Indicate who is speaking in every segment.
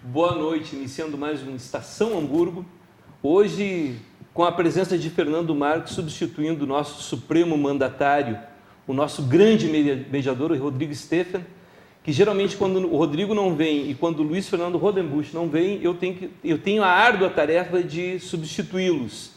Speaker 1: Boa noite, iniciando mais um Estação Hamburgo. Hoje, com a presença de Fernando Marques, substituindo o nosso supremo mandatário, o nosso grande mediador, o Rodrigo Stephan, que geralmente quando o Rodrigo não vem e quando o Luiz Fernando Rodenbusch não vem, eu tenho a árdua tarefa de substituí-los.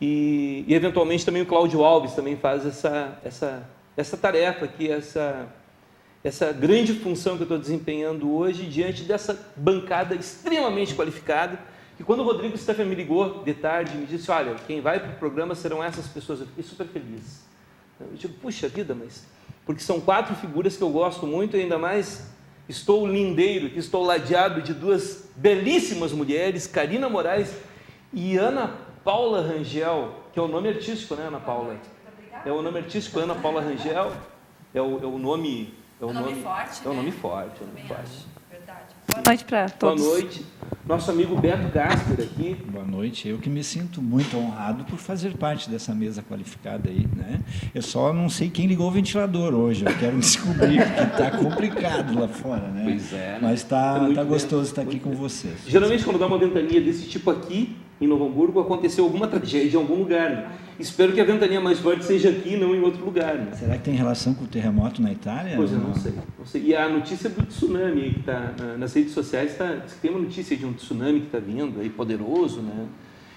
Speaker 1: E eventualmente também o Cláudio Alves também faz essa tarefa aqui, essa grande função que eu estou desempenhando hoje diante dessa bancada extremamente qualificada, que quando o Rodrigo Stephan me ligou de tarde, me disse, olha, quem vai para o programa serão essas pessoas, eu fiquei super feliz. Eu digo, puxa vida, mas... Porque são 4 figuras que eu gosto muito e ainda mais estou lindeiro, que estou ladeado de 2 belíssimas mulheres, Karina Moraes e Ana Paula Rangel, que é o nome artístico, né, Ana Paula? É o nome artístico, Ana Paula Rangel, é o nome... É um nome forte. É um nome forte.
Speaker 2: Verdade. Boa noite para todos.
Speaker 1: Boa noite. Nosso amigo Beto Gasper aqui.
Speaker 3: Boa noite. Eu que me sinto muito honrado por fazer parte dessa mesa qualificada aí, né? Eu só não sei quem ligou o ventilador hoje. Eu quero descobrir, porque está complicado lá fora, né?
Speaker 1: Pois é. Né?
Speaker 3: Mas tá gostoso estar aqui com vocês.
Speaker 1: Geralmente, quando dá uma ventania desse tipo aqui, em Novo Hamburgo, aconteceu alguma tragédia em algum lugar, né? Espero que a ventania mais forte seja aqui e não em outro lugar. Né?
Speaker 3: Será que tem relação com o terremoto na Itália?
Speaker 1: Pois eu não sei. E a notícia do tsunami aí, que está nas redes sociais, tem uma notícia de um tsunami que está vindo, aí, poderoso, né?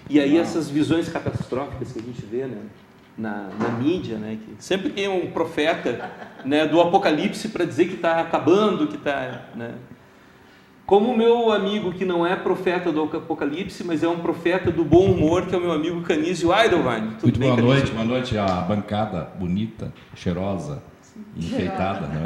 Speaker 1: E aí essas visões catastróficas que a gente vê, né? na mídia, né? Que sempre tem um profeta, né, do apocalipse para dizer que está acabando, que está... Né? Como o meu amigo, que não é profeta do Apocalipse, mas é um profeta do bom humor, que é o meu amigo Canísio Eidelwein.
Speaker 4: Muito bem, boa noite a bancada bonita, cheirosa, enfeitada, né?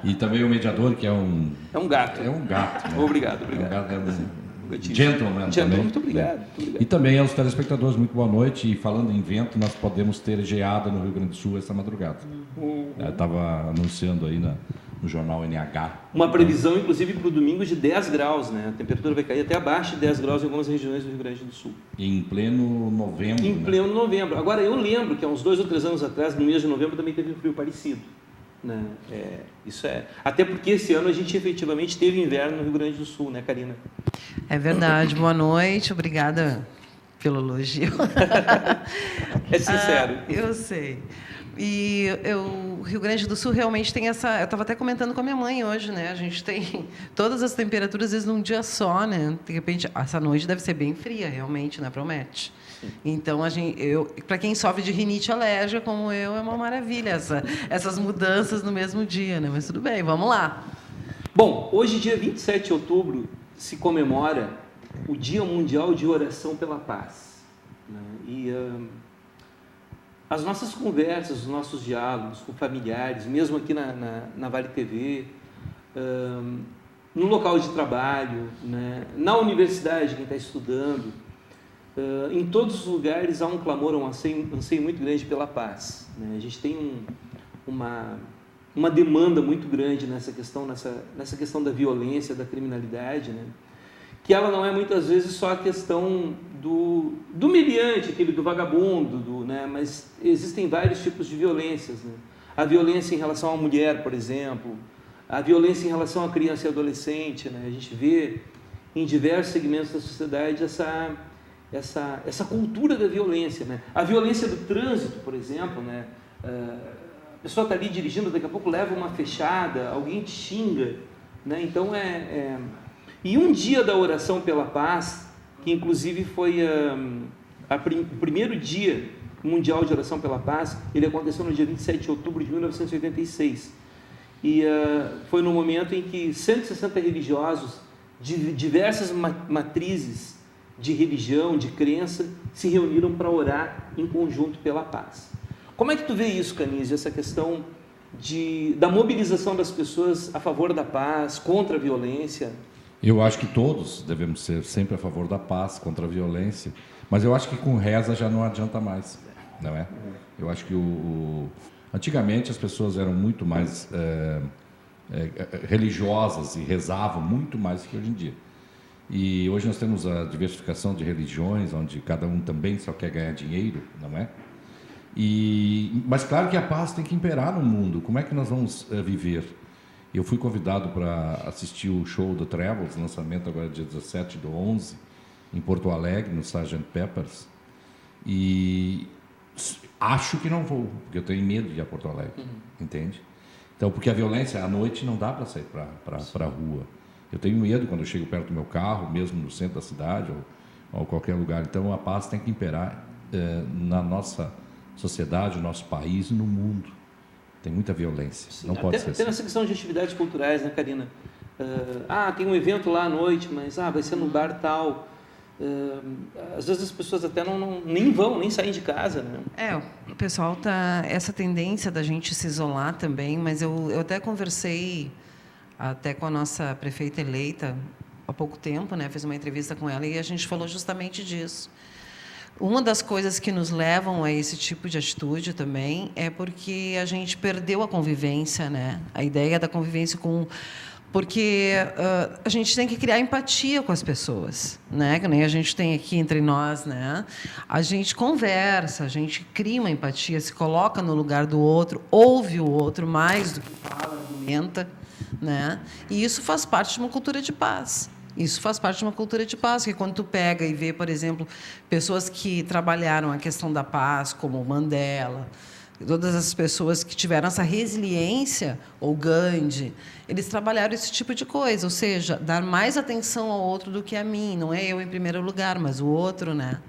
Speaker 4: E também o mediador, que é um...
Speaker 1: É um gato.
Speaker 4: É um gato. Né?
Speaker 1: Obrigado.
Speaker 4: É um gato, gentleman também.
Speaker 1: Muito obrigado.
Speaker 4: E também aos telespectadores, muito boa noite. E falando em vento, nós podemos ter geada no Rio Grande do Sul essa madrugada. Estava anunciando aí no jornal NH.
Speaker 1: Uma previsão, inclusive, para o domingo de 10 graus, né? A temperatura vai cair até abaixo de 10 graus em algumas regiões do Rio Grande do Sul.
Speaker 4: Em pleno novembro.
Speaker 1: Em pleno novembro. Agora, eu lembro que há uns 2 ou 3 anos atrás, no mês de novembro, também teve um frio parecido. Né? Isso é. Até porque esse ano a gente efetivamente teve inverno no Rio Grande do Sul, né, Karina?
Speaker 2: É verdade. Boa noite. Obrigada pelo elogio.
Speaker 1: É sincero.
Speaker 2: Eu sei. E o Rio Grande do Sul realmente tem essa... Eu estava até comentando com a minha mãe hoje, né? A gente tem todas as temperaturas, às vezes, num dia só, né? De repente, essa noite deve ser bem fria, realmente, né? Promete. Então, para quem sofre de rinite alérgica, como eu, é uma maravilha essas mudanças no mesmo dia, né? Mas tudo bem, vamos lá.
Speaker 1: Bom, hoje, dia 27 de outubro, se comemora o Dia Mundial de Oração pela Paz. Né? E... as nossas conversas, os nossos diálogos com familiares, mesmo aqui na Vale TV, no local de trabalho, né, na universidade, quem está estudando, em todos os lugares há um clamor, um anseio muito grande pela paz. Né? A gente tem uma demanda muito grande nessa questão da violência, da criminalidade, né? Que ela não é muitas vezes só a questão do meliante, aquele do vagabundo, né? Mas existem vários tipos de violências. Né? A violência em relação à mulher, por exemplo, a violência em relação à criança e adolescente. Né? A gente vê em diversos segmentos da sociedade essa cultura da violência. Né? A violência do trânsito, por exemplo, né? A pessoa está ali dirigindo, daqui a pouco leva uma fechada, alguém te xinga. Né? Então, E um dia da oração pela paz, que inclusive foi o primeiro dia mundial de oração pela paz, ele aconteceu no dia 27 de outubro de 1986. E foi no momento em que 160 religiosos de diversas matrizes de religião, de crença, se reuniram para orar em conjunto pela paz. Como é que tu vê isso, Canísio, essa questão da mobilização das pessoas a favor da paz, contra a violência?
Speaker 4: Eu acho que todos devemos ser sempre a favor da paz, contra a violência, mas eu acho que com reza já não adianta mais, não é? Eu acho que antigamente as pessoas eram muito mais religiosas e rezavam muito mais do que hoje em dia. E hoje nós temos a diversificação de religiões, onde cada um também só quer ganhar dinheiro, não é? Mas claro que a paz tem que imperar no mundo. Como é que nós vamos viver? Eu fui convidado para assistir o show do Travels, lançamento agora dia 17/11, em Porto Alegre, no Sgt. Peppers. E acho que não vou, porque eu tenho medo de ir a Porto Alegre, entende? Então, porque a violência, à noite, não dá para sair para a rua. Eu tenho medo quando eu chego perto do meu carro, mesmo no centro da cidade ou qualquer lugar. Então, a paz tem que imperar na nossa sociedade, no nosso país e no mundo. Tem muita violência. Sim, não pode ser assim.
Speaker 1: Tem essa questão de atividades culturais, né, Karina? Tem um evento lá à noite, mas vai ser no bar tal. Às vezes as pessoas até nem saem de casa, né?
Speaker 2: O pessoal tá essa tendência da gente se isolar também, mas eu até conversei até com a nossa prefeita eleita há pouco tempo, né? Fiz uma entrevista com ela e a gente falou justamente disso. Uma das coisas que nos levam a esse tipo de atitude também é porque a gente perdeu a convivência, né? A ideia da convivência porque a gente tem que criar empatia com as pessoas, né? Que nem a gente tem aqui entre nós, né? A gente conversa, a gente cria uma empatia, se coloca no lugar do outro, ouve o outro mais do que fala, argumenta, né? E isso faz parte de uma cultura de paz. Isso faz parte de uma cultura de paz, que quando tu pega e vê, por exemplo, pessoas que trabalharam a questão da paz, como o Mandela, todas as pessoas que tiveram essa resiliência, ou Gandhi, eles trabalharam esse tipo de coisa, ou seja, dar mais atenção ao outro do que a mim, não é eu em primeiro lugar, mas o outro, né?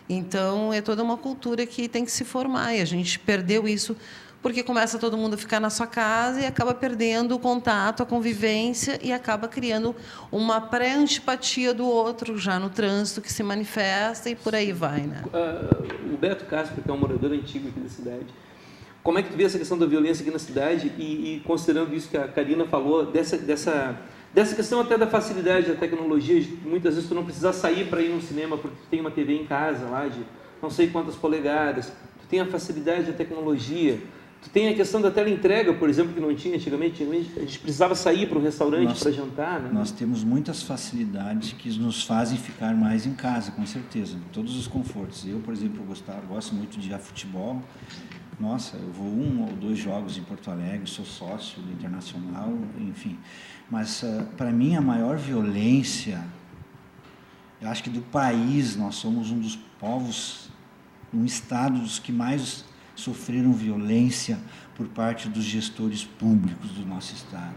Speaker 2: Então, é toda uma cultura que tem que se formar, e a gente perdeu isso porque começa todo mundo a ficar na sua casa e acaba perdendo o contato, a convivência e acaba criando uma pré-antipatia do outro já no trânsito que se manifesta e por aí vai, né?
Speaker 1: O Beto Castro, que é um morador antigo aqui da cidade, como é que tu vê essa questão da violência aqui na cidade e considerando isso que a Karina falou, dessa questão até da facilidade da tecnologia, de muitas vezes tu não precisa sair para ir no cinema porque tu tem uma TV em casa lá de não sei quantas polegadas, tu tem a facilidade da tecnologia. Tu tem a questão da teleentrega, por exemplo, que não tinha antigamente. A gente precisava sair para um restaurante para jantar, né?
Speaker 3: Nós temos muitas facilidades que nos fazem ficar mais em casa, com certeza. Todos os confortos. Eu, por exemplo, gosto muito de ir a futebol. Nossa, eu vou 1 ou 2 jogos em Porto Alegre, sou sócio do Internacional, enfim. Mas, para mim, a maior violência, eu acho que do país, nós somos um dos povos, um estado dos que mais sofreram violência por parte dos gestores públicos do nosso estado.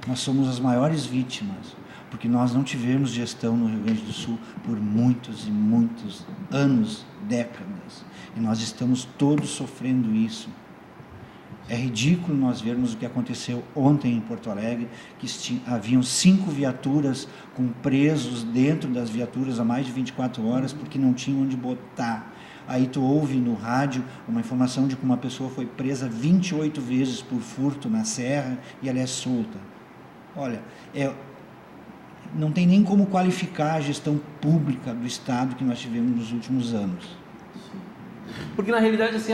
Speaker 3: Nós somos as maiores vítimas, porque nós não tivemos gestão no Rio Grande do Sul por muitos e muitos anos, décadas. E nós estamos todos sofrendo isso. É ridículo nós vermos o que aconteceu ontem em Porto Alegre, que haviam 5 viaturas com presos dentro das viaturas há mais de 24 horas, porque não tinham onde botar. Aí tu ouve no rádio uma informação de que uma pessoa foi presa 28 vezes por furto na Serra e ela é solta. Olha, não tem nem como qualificar a gestão pública do Estado que nós tivemos nos últimos anos.
Speaker 1: Porque na realidade assim,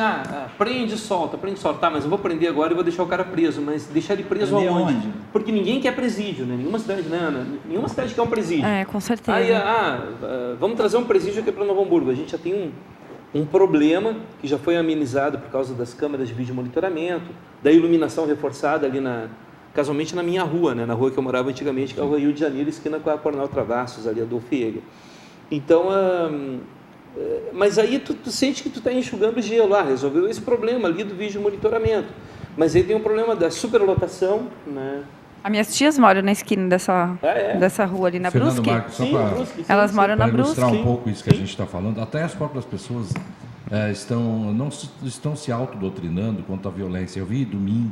Speaker 1: prende e solta, tá, mas eu vou prender agora e vou deixar o cara preso, mas deixar ele preso aonde? Porque ninguém quer presídio, né? Nenhuma cidade quer um presídio.
Speaker 5: Com certeza.
Speaker 1: Aí, vamos trazer um presídio aqui para Novo Hamburgo. A gente já tem um problema que já foi amenizado por causa das câmeras de vídeo monitoramento, da iluminação reforçada ali casualmente na minha rua, né? Na rua que eu morava antigamente, que é o Rio de Janeiro, esquina com a Coronel Travassos, ali, Adolfo Jäger. Então, mas aí tu sente que tu está enxugando gelo, resolveu esse problema ali do vídeo monitoramento, mas aí tem um problema da superlotação, né?
Speaker 5: As minhas tias moram na esquina dessa rua ali na
Speaker 4: Fernando
Speaker 5: Brusque.
Speaker 4: Marcos, só
Speaker 5: Elas moram na
Speaker 4: Brusque. Para ilustrar
Speaker 5: Brusque.
Speaker 4: um pouco isso que a gente está falando, até as próprias pessoas não estão se autodoutrinando quanto à violência. Eu vi domingo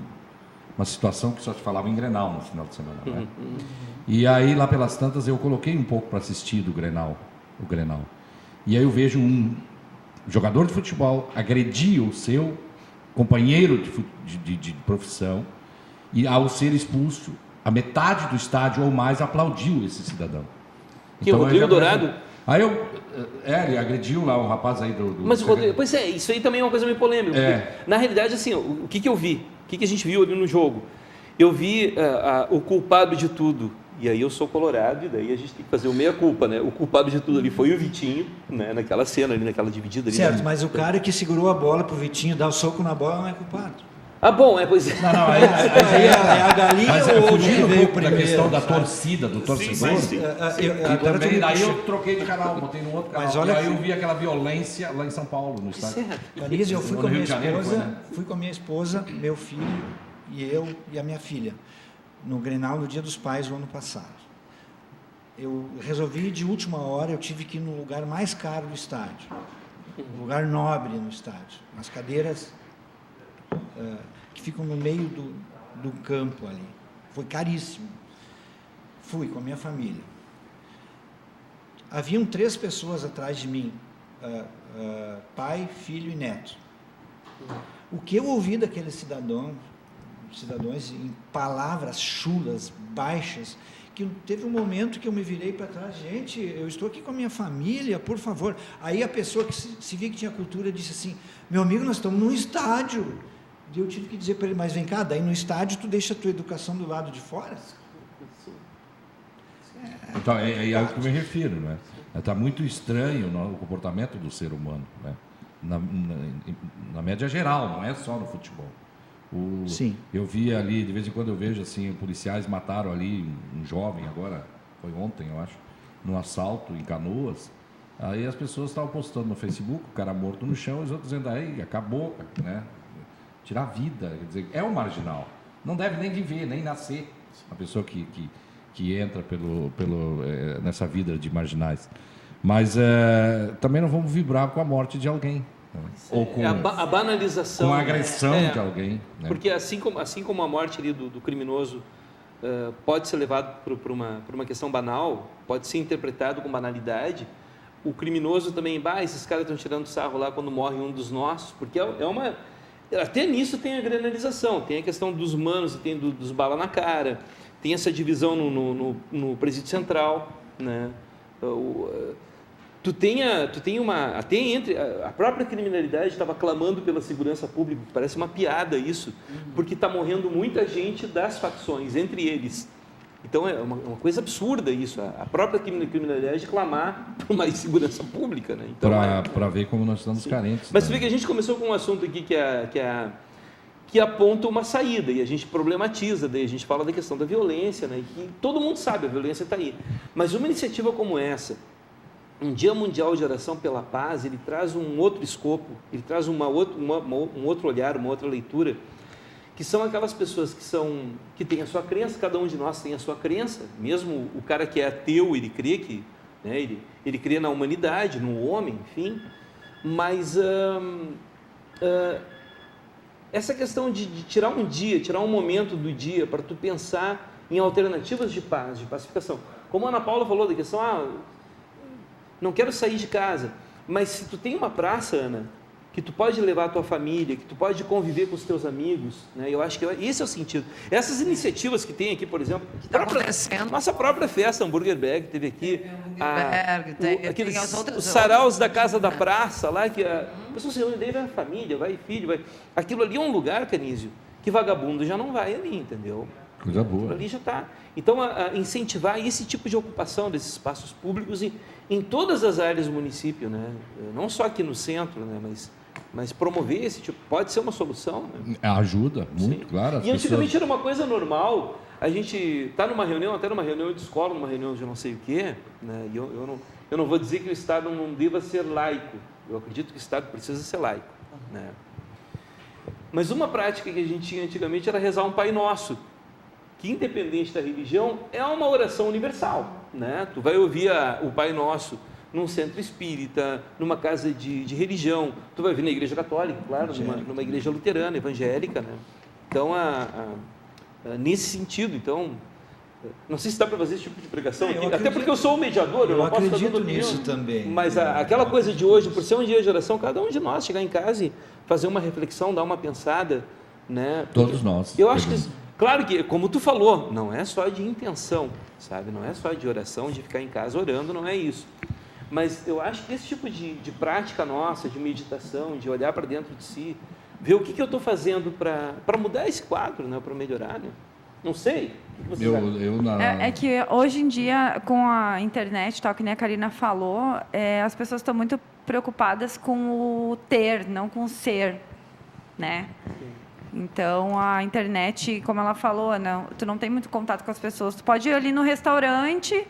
Speaker 4: uma situação que só se falava em Grenal no final de semana, né? E aí, lá pelas tantas, eu coloquei um pouco para assistir o Grenal. E aí eu vejo um jogador de futebol agredir o seu companheiro de profissão e, ao ser expulso, a metade do estádio ou mais aplaudiu esse cidadão.
Speaker 1: Que então, o Rodrigo Dourado,
Speaker 4: Aí ele agrediu lá o rapaz aí do...
Speaker 1: Mas, Rodrigo, pois é, isso aí também é uma coisa meio polêmica.
Speaker 4: É.
Speaker 1: Na realidade, assim, o que eu vi? O que a gente viu ali no jogo? Eu vi o culpado de tudo. E aí eu sou colorado, e daí a gente tem que fazer o meia-culpa, né? O culpado de tudo ali foi o Vitinho, né? Naquela cena ali, naquela dividida ali.
Speaker 3: Certo, mas o cara que segurou a bola pro Vitinho dar o soco na bola não é culpado.
Speaker 1: Ah, bom, pois é.
Speaker 3: Não, aí é a galinha
Speaker 4: Mas
Speaker 3: ou o ovo que
Speaker 4: fugindo um
Speaker 3: veio
Speaker 4: pouco da
Speaker 3: primeiro?
Speaker 4: questão da torcida, do torcedor.
Speaker 3: Mas,
Speaker 4: E
Speaker 3: agora
Speaker 4: também,
Speaker 3: tu
Speaker 4: daí
Speaker 3: me
Speaker 4: eu troquei de canal, botei no outro canal.
Speaker 3: Mas olha
Speaker 4: e aí
Speaker 3: que-
Speaker 4: eu vi aquela violência lá em São Paulo, no estádio.
Speaker 3: Anísio, eu fui
Speaker 4: No
Speaker 3: com a
Speaker 4: Rio
Speaker 3: minha
Speaker 4: de Janeiro,
Speaker 3: esposa,
Speaker 4: foi, né?
Speaker 3: fui com a minha esposa, meu filho e eu e a minha filha no Grenal no Dia dos Pais o ano passado. Eu resolvi de última hora, eu tive que ir no lugar mais caro do estádio, um lugar nobre no estádio, nas cadeiras que ficam no meio do campo ali. Foi caríssimo. Fui com a minha família. Haviam 3 pessoas atrás de mim, pai, filho e neto. O que eu ouvi daqueles cidadãos em palavras chulas, baixas, que teve um momento que eu me virei para trás, gente, eu estou aqui com a minha família, por favor. Aí a pessoa que se via que tinha cultura disse assim, meu amigo, nós estamos num estádio. E eu tive que dizer para ele, mas vem cá, daí no estádio tu deixa a tua educação do lado de fora?
Speaker 4: Então, é ao que eu me refiro, né? Está muito estranho o comportamento do ser humano, né? Na média geral, não é só no futebol.
Speaker 3: Sim.
Speaker 4: Eu vi ali, de vez em quando eu vejo assim, policiais mataram ali um jovem, agora, foi ontem, eu acho, num assalto em Canoas. Aí as pessoas estavam postando no Facebook, o cara morto no chão, e os outros dizendo, aí, acabou, né? Tirar a vida, quer dizer, é um marginal. Não deve nem viver, nem nascer a pessoa que entra nessa vida de marginais. Mas também não vamos vibrar com a morte de alguém. Né? Ou com
Speaker 1: A banalização.
Speaker 4: com a agressão de alguém. Né?
Speaker 1: Porque assim como a morte ali do criminoso pode ser levado por uma questão banal, pode ser interpretado com banalidade, o criminoso também, esses caras estão tirando sarro lá quando morre um dos nossos, porque até nisso tem a granalização, tem a questão dos manos, tem dos bala na cara, tem essa divisão no presídio central, né? Tu tem uma, até entre a própria criminalidade estava clamando pela segurança pública, parece uma piada isso, porque está morrendo muita gente das facções, entre eles. Então é uma coisa absurda isso, a própria criminalidade clamar por mais segurança pública, né? Então,
Speaker 4: para ver como nós estamos carentes.
Speaker 1: Mas você vê que a gente começou com um assunto aqui que aponta uma saída, e a gente problematiza, daí a gente fala da questão da violência, né? E todo mundo sabe, a violência está aí. Mas uma iniciativa como essa, um Dia Mundial de Oração pela Paz, ele traz um outro escopo, ele traz um outro olhar, uma outra leitura, que são aquelas pessoas que têm a sua crença, cada um de nós tem a sua crença, mesmo o cara que é ateu, ele crê que, né, ele crê na humanidade, no homem, enfim, mas essa questão de tirar um dia, tirar um momento do dia para tu pensar em alternativas de paz, de pacificação, como a Ana Paula falou da questão, não quero sair de casa, mas se tu tem uma praça, Ana, que tu pode levar a tua família, que tu pode conviver com os teus amigos, né? Eu acho que esse é o sentido. Essas iniciativas que tem aqui, por exemplo, nossa própria festa, Hambúrguer Bag, teve aqui, os saraus da Casa da Praça, lá que a pessoa se reúne, daí vai a família, vai filho, vai... Aquilo ali é um lugar, Canísio, que vagabundo já não vai ali, entendeu?
Speaker 4: Coisa boa.
Speaker 1: Aquilo ali já está. Então, incentivar esse tipo de ocupação desses espaços públicos em todas as áreas do município, né? Não só aqui no centro, né? Mas promover esse tipo, pode ser uma solução. Né?
Speaker 4: Ajuda muito, claro.
Speaker 1: E antigamente era uma coisa normal, a gente está numa reunião, até numa reunião de escola, numa reunião de não sei o quê, né? E eu não vou dizer que o Estado não deva ser laico, eu acredito que o Estado precisa ser laico, né? Mas uma prática que a gente tinha antigamente era rezar um Pai Nosso, que independente da religião, é uma oração universal, né? Tu vai ouvir o Pai Nosso num centro espírita, numa casa de religião, tu vai ouvir na igreja católica, claro, numa igreja luterana, evangélica, né? Então, nesse sentido, então, não sei se dá para fazer esse tipo de pregação aqui, até porque eu sou o mediador, eu não posso estar dando opinião,
Speaker 3: nisso também.
Speaker 1: mas aquela coisa de hoje, por ser um dia de oração, cada um de nós chegar em casa e fazer uma reflexão, dar uma pensada, né?
Speaker 4: Todos nós.
Speaker 1: Eu acho que, claro que, como tu falou, não é só de intenção, sabe? Não é só de oração, de ficar em casa orando, não é isso. Mas eu acho que esse tipo de prática nossa, de meditação, de olhar para dentro de si, ver o que eu estou fazendo para mudar esse quadro, né? Para melhorar, né? Não sei. O que vocês acham?
Speaker 5: É que hoje em dia, com a internet, tal, que nem a Karina falou, as pessoas estão muito preocupadas com o ter, não com o ser, né? Então, a internet, como ela falou, tu não tem muito contato com as pessoas. Tu pode ir ali no restaurante,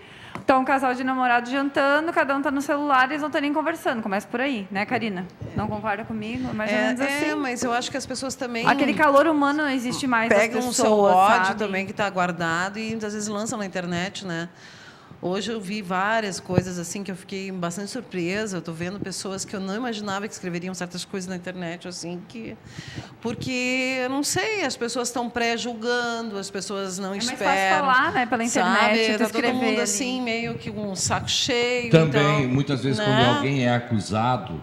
Speaker 5: tá um casal de namorados jantando, cada um tá no celular, eles não estão nem conversando. Começa por aí, né, Karina? Não concorda comigo? Mais ou menos assim.
Speaker 2: Mas eu acho que as pessoas também...
Speaker 5: Aquele calor humano não existe mais das
Speaker 2: pegam
Speaker 5: pessoas,
Speaker 2: o seu ódio
Speaker 5: sabe?
Speaker 2: também que está guardado e muitas vezes lançam na internet, né? Hoje eu vi várias coisas assim que eu fiquei bastante surpresa. Eu estou vendo pessoas que eu não imaginava que escreveriam certas coisas na internet, assim, porque, eu não sei, as pessoas estão pré-julgando, as pessoas não esperam.
Speaker 5: É mais fácil falar, né, pela internet,
Speaker 2: sabe? Tá
Speaker 5: escrever
Speaker 2: todo mundo
Speaker 5: ali.
Speaker 2: assim, meio que um saco cheio.
Speaker 4: Também,
Speaker 2: então,
Speaker 4: muitas vezes,
Speaker 2: né?
Speaker 4: quando alguém é acusado,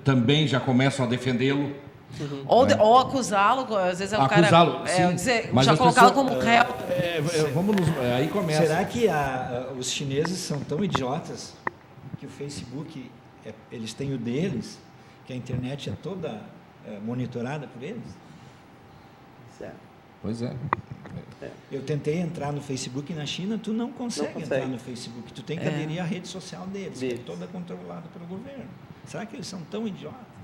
Speaker 4: também já começam a defendê-lo.
Speaker 2: Ou acusá-lo, às vezes é um cara...
Speaker 4: Mas
Speaker 2: já colocá-lo como réu.
Speaker 4: Aí começa.
Speaker 3: Será que os chineses são tão idiotas que o Facebook, eles têm o deles, que a internet é toda monitorada por eles?
Speaker 1: Certo.
Speaker 4: Pois é.
Speaker 3: Eu tentei entrar no Facebook na China, tu não consegue entrar no Facebook, tu tem que aderir à rede social deles, que é toda controlada pelo governo. Será que eles são tão idiotas?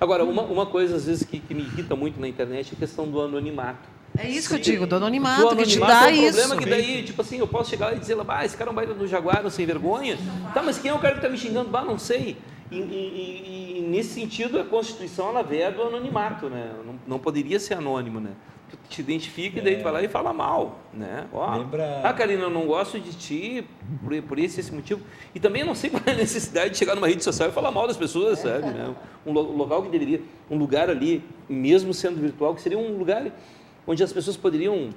Speaker 1: Agora, uma coisa, às vezes, que me irrita muito na internet é a questão do anonimato.
Speaker 2: É isso que eu digo, do anonimato,
Speaker 1: O
Speaker 2: que te
Speaker 1: anonimato
Speaker 2: dá
Speaker 1: é um
Speaker 2: isso.
Speaker 1: problema que daí, tipo assim, eu posso chegar lá e dizer, esse cara é um baita do Jaguar, sem vergonha. Tá, mas quem é o cara que está me xingando? Não sei. E nesse sentido, a Constituição, ela veda do anonimato, né? Não poderia ser anônimo, né? Tu te identifica e daí tu vai lá e fala mal, né? Karina, eu não gosto de ti por esse motivo. E também eu não sei qual é a necessidade de chegar numa rede social e falar mal das pessoas, sabe? Né? Um local que deveria, um lugar ali, mesmo sendo virtual, que seria um lugar onde as pessoas poderiam,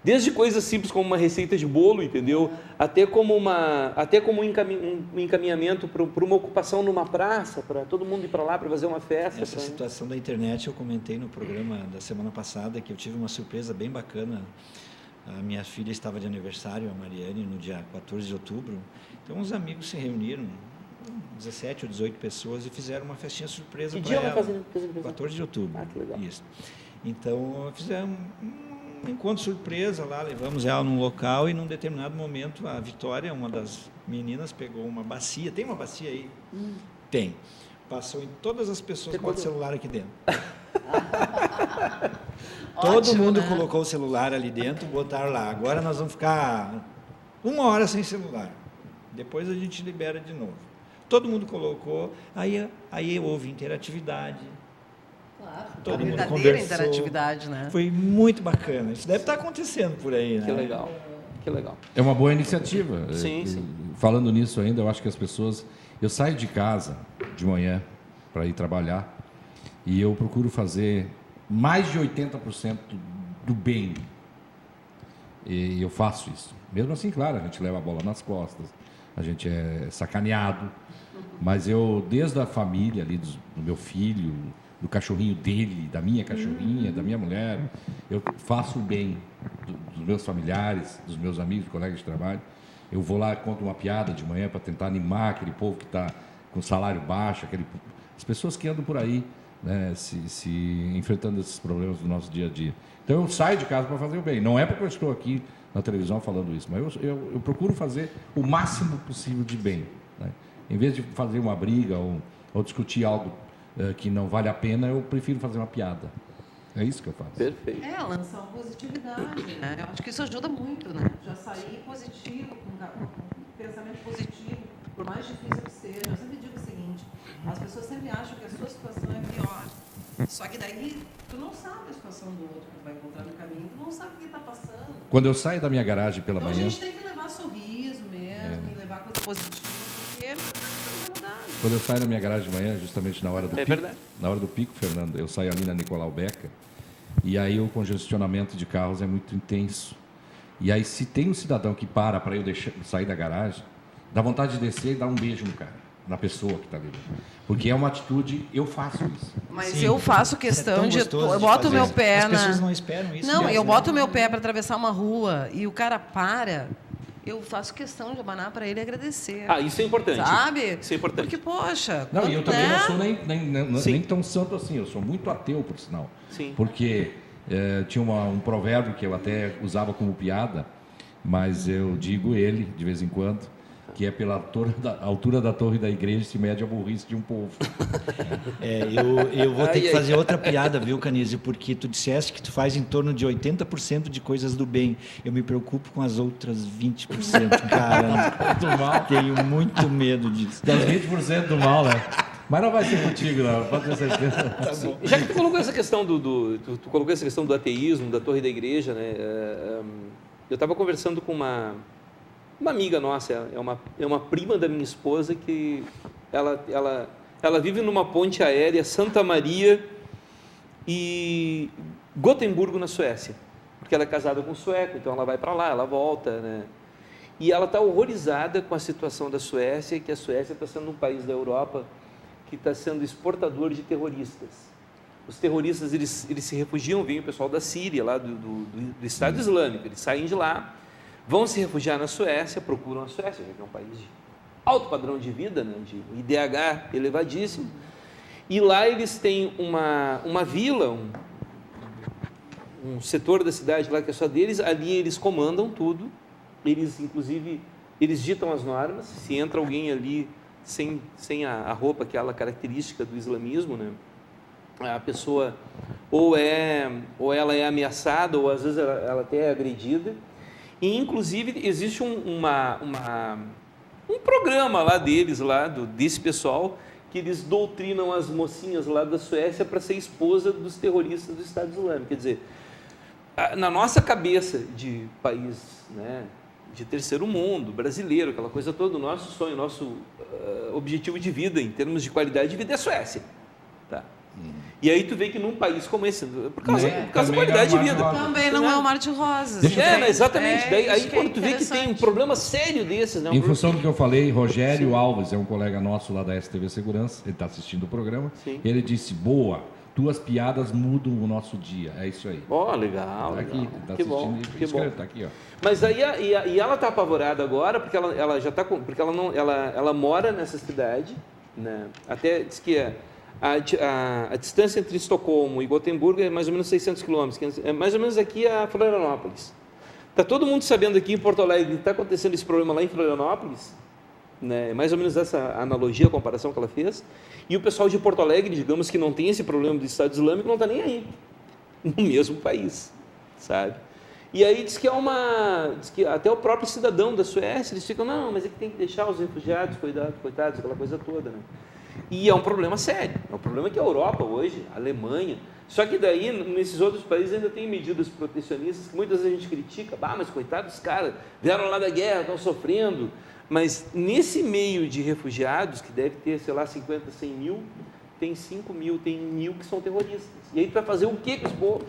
Speaker 1: desde coisas simples como uma receita de bolo, entendeu? Até como um encaminhamento para uma ocupação numa praça, para todo mundo ir para lá para fazer uma festa.
Speaker 3: Essa situação da internet eu comentei no programa da semana passada, que eu tive uma surpresa bem bacana. A minha filha estava de aniversário, a Mariane, no dia 14 de outubro. Então, os amigos se reuniram, 17 ou 18 pessoas, e fizeram uma festinha surpresa para ela. Que dia vai fazer? 14 de outubro.
Speaker 1: Que legal.
Speaker 3: Isso. Então, fizemos um encontro surpresa lá, levamos ela num local e, num determinado momento, a Vitória, uma das meninas, pegou uma bacia. Tem uma bacia aí? Tem. Passou em todas as pessoas com o celular aqui dentro. Todo mundo colocou o celular ali dentro, botaram lá. Agora nós vamos ficar 1 hora sem celular. Depois a gente libera de novo. Todo mundo colocou, aí houve interatividade.
Speaker 2: Claro,
Speaker 3: todo mundo
Speaker 2: verdadeira
Speaker 3: conversou.
Speaker 2: Interatividade, né?
Speaker 3: Foi muito bacana. Isso deve estar acontecendo por aí, né?
Speaker 1: Que legal. Que legal.
Speaker 4: É uma boa iniciativa.
Speaker 1: Sim.
Speaker 4: Falando nisso ainda, eu acho que as pessoas... Eu saio de casa de manhã para ir trabalhar e eu procuro fazer mais de 80% do bem. E eu faço isso. Mesmo assim, claro, a gente leva a bola nas costas, a gente é sacaneado, mas eu, desde a família ali, do meu filho, do cachorrinho dele, da minha cachorrinha, da minha mulher, eu faço o bem dos meus familiares, dos meus amigos, colegas de trabalho. Eu vou lá, conto uma piada de manhã para tentar animar aquele povo que está com salário baixo, as pessoas que andam por aí, né, se enfrentando esses problemas do nosso dia a dia. Então eu saio de casa para fazer o bem. Não é porque eu estou aqui na televisão falando isso, mas eu procuro fazer o máximo possível de bem, né? Em vez de fazer uma briga ou discutir algo que não vale a pena, eu prefiro fazer uma piada. É isso que eu faço.
Speaker 1: Perfeito.
Speaker 2: Lançar uma positividade, né? Eu acho que isso ajuda muito, né? Já sair positivo, com pensamento positivo, por mais difícil que seja. Eu sempre digo o seguinte, as pessoas sempre acham que a sua situação é pior. Só que daí, tu não sabe a situação do outro que tu vai encontrar no caminho, tu não sabe o que está passando.
Speaker 4: Quando eu saio da minha garagem pela manhã...
Speaker 2: Então a gente tem que levar sorriso mesmo, e levar coisa positiva, porque
Speaker 4: quando eu saio da minha garagem de manhã, justamente na hora do pico,
Speaker 1: verdade.
Speaker 4: na hora do pico, Fernando, eu saio ali na Nicolau Becker, e aí o congestionamento de carros é muito intenso. E aí, se tem um cidadão que para eu sair da garagem, dá vontade de descer e dar um beijo no cara, na pessoa que está ali. Porque é uma atitude, eu faço isso.
Speaker 2: Mas
Speaker 3: Sim,
Speaker 2: eu faço questão de...
Speaker 3: gostoso
Speaker 2: Eu boto o meu
Speaker 3: fazer.
Speaker 2: pé
Speaker 3: As pessoas não esperam isso.
Speaker 2: Não,
Speaker 3: mesmo,
Speaker 2: eu
Speaker 3: né?
Speaker 2: boto o meu pé para atravessar uma rua e o cara para... eu faço questão de abanar para ele e agradecer.
Speaker 1: Isso é importante.
Speaker 2: Sabe?
Speaker 1: Isso é importante.
Speaker 2: Porque, poxa...
Speaker 4: Não, e eu também
Speaker 2: né?
Speaker 4: não sou nem tão santo assim, eu sou muito ateu, por sinal.
Speaker 1: Sim.
Speaker 4: Porque tinha um provérbio que eu até usava como piada, mas eu digo ele de vez em quando, que é pela altura da torre da igreja se mede a burrice de um povo.
Speaker 3: Eu vou ter que fazer outra piada, viu, Canizio? Porque tu disseste que tu faz em torno de 80% de coisas do bem. Eu me preocupo com as outras 20%, cara.
Speaker 4: Do mal.
Speaker 3: Tenho muito medo disso.
Speaker 4: Das 20% do mal, né? Mas não vai ser contigo, não, pode ter certeza.
Speaker 3: Tá bom.
Speaker 1: Já que tu colocou essa questão tu colocou essa questão do ateísmo, da torre da igreja, né? Eu estava conversando com uma amiga nossa, é uma prima da minha esposa, que ela vive numa ponte aérea Santa Maria e Gotemburgo, na Suécia, porque ela é casada com um sueco, então ela vai para lá, ela volta, né? E ela está horrorizada com a situação da Suécia, que a Suécia está sendo um país da Europa que está sendo exportador de terroristas. Os terroristas, eles se refugiam, vem o pessoal da Síria, lá do Estado Islâmico, eles saem de lá, vão se refugiar na Suécia, procuram a Suécia, que é um país de alto padrão de vida, né, de IDH elevadíssimo, e lá eles têm uma vila, um setor da cidade lá que é só deles, ali eles comandam tudo, eles inclusive, eles ditam as normas, se entra alguém ali sem a roupa, aquela característica do islamismo, né, a pessoa ou ela é ameaçada, ou às vezes ela até é agredida. E, inclusive, existe um programa lá deles, desse pessoal, que eles doutrinam as mocinhas lá da Suécia para ser esposa dos terroristas do Estado Islâmico. Quer dizer, na nossa cabeça de país, né, de terceiro mundo, brasileiro, aquela coisa toda, o nosso sonho, o nosso objetivo de vida, em termos de qualidade de vida, é a Suécia. Tá? E aí tu vê que num país como esse, por causa da qualidade de vida.
Speaker 2: Também não é o mar de rosas.
Speaker 1: Exatamente. Aí quando tu vê que tem um problema sério desses, né?
Speaker 4: Em função do que eu falei, Rogério Alves é um colega nosso lá da STV Segurança, ele está assistindo o programa, ele disse, boa, tuas piadas mudam o nosso dia, é isso aí.
Speaker 1: Legal.
Speaker 4: Tá aqui, tá
Speaker 1: que bom,
Speaker 4: assistindo,
Speaker 1: que bom.
Speaker 4: tá aqui, ó.
Speaker 1: Mas aí e ela está apavorada agora, porque ela já está porque ela mora nessa cidade, né? Até diz que a distância entre Estocolmo e Gotemburgo é mais ou menos 600 quilômetros, é mais ou menos aqui a Florianópolis. Está todo mundo sabendo aqui em Porto Alegre que está acontecendo esse problema lá em Florianópolis, né? Mais ou menos essa analogia, a comparação que ela fez. E o pessoal de Porto Alegre, digamos que não tem esse problema do Estado Islâmico, não está nem aí, no mesmo país, sabe? E aí diz que até o próprio cidadão da Suécia, eles ficam, não, mas é que tem que deixar os refugiados, coitados, aquela coisa toda, né? E é um problema sério, é um problema que a Europa hoje, a Alemanha, só que daí, nesses outros países ainda tem medidas protecionistas que muitas vezes a gente critica, mas coitados dos caras, vieram lá da guerra, estão sofrendo, mas nesse meio de refugiados, que deve ter, sei lá, 50, 100 mil, tem 5 mil, tem 1.000 que são terroristas. E aí tu vai fazer o que com esse povo?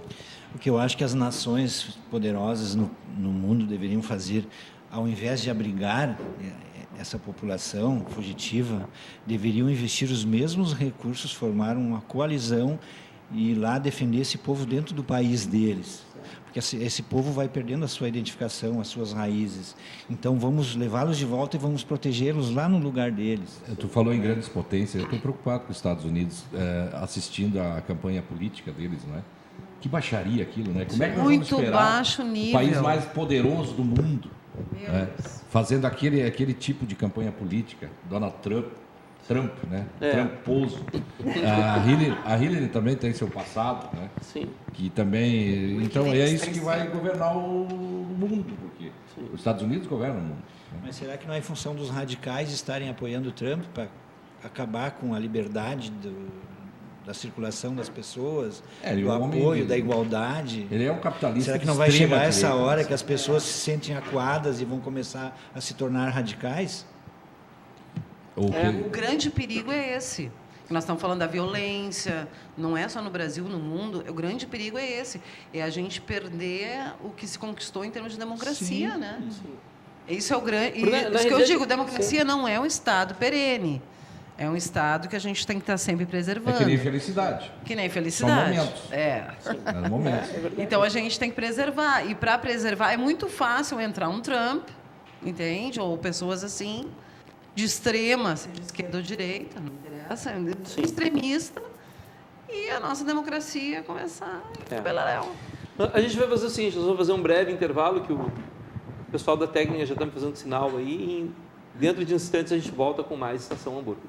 Speaker 3: O que eu acho que as nações poderosas no mundo deveriam fazer, ao invés de abrigar essa população fugitiva, deveriam investir os mesmos recursos, formar uma coalizão e ir lá defender esse povo dentro do país deles. Porque esse povo vai perdendo a sua identificação, as suas raízes. Então, vamos levá-los de volta e vamos protegê-los lá no lugar deles.
Speaker 4: Tu falou em grandes potências, eu estou preocupado com os Estados Unidos assistindo a campanha política deles, não é? Que baixaria aquilo, né? Como é que nós vamos esperar
Speaker 2: baixo nível.
Speaker 4: o país mais poderoso do mundo, né? Fazendo aquele tipo de campanha política, Donald Trump, né? Trumposo. A Hillary também tem seu passado, né?
Speaker 1: Sim.
Speaker 4: Que também, então é isso que vai governar o mundo, porque os Estados Unidos governam o mundo. Né?
Speaker 3: Mas será que não é em função dos radicais estarem apoiando o Trump para acabar com a liberdade da circulação das pessoas, do apoio, da igualdade?
Speaker 4: Ele é um capitalista.
Speaker 3: Será que não vai chegar essa hora que as pessoas se sentem acuadas e vão começar a se tornar radicais?
Speaker 2: O grande perigo é esse. Nós estamos falando da violência, não é só no Brasil, no mundo. O grande perigo é esse. É a gente perder o que se conquistou em termos de democracia, né? Sim. Isso é o grande... Isso que eu digo, democracia não é um Estado perene. É um Estado que a gente tem que estar sempre preservando.
Speaker 4: É que nem felicidade.
Speaker 2: Que nem felicidade.
Speaker 4: São momentos. São momentos.
Speaker 2: Então, a gente tem que preservar. E, para preservar, é muito fácil entrar um Trump, entende? Ou pessoas assim, de extrema, seja de esquerda ou direita, não interessa, extremista, e a nossa democracia começar a ir beleléu.
Speaker 1: A gente vai fazer o seguinte, nós vamos fazer um breve intervalo, que o pessoal da técnica já está me fazendo sinal aí, e dentro de instantes a gente volta com mais Estação Hamburgo.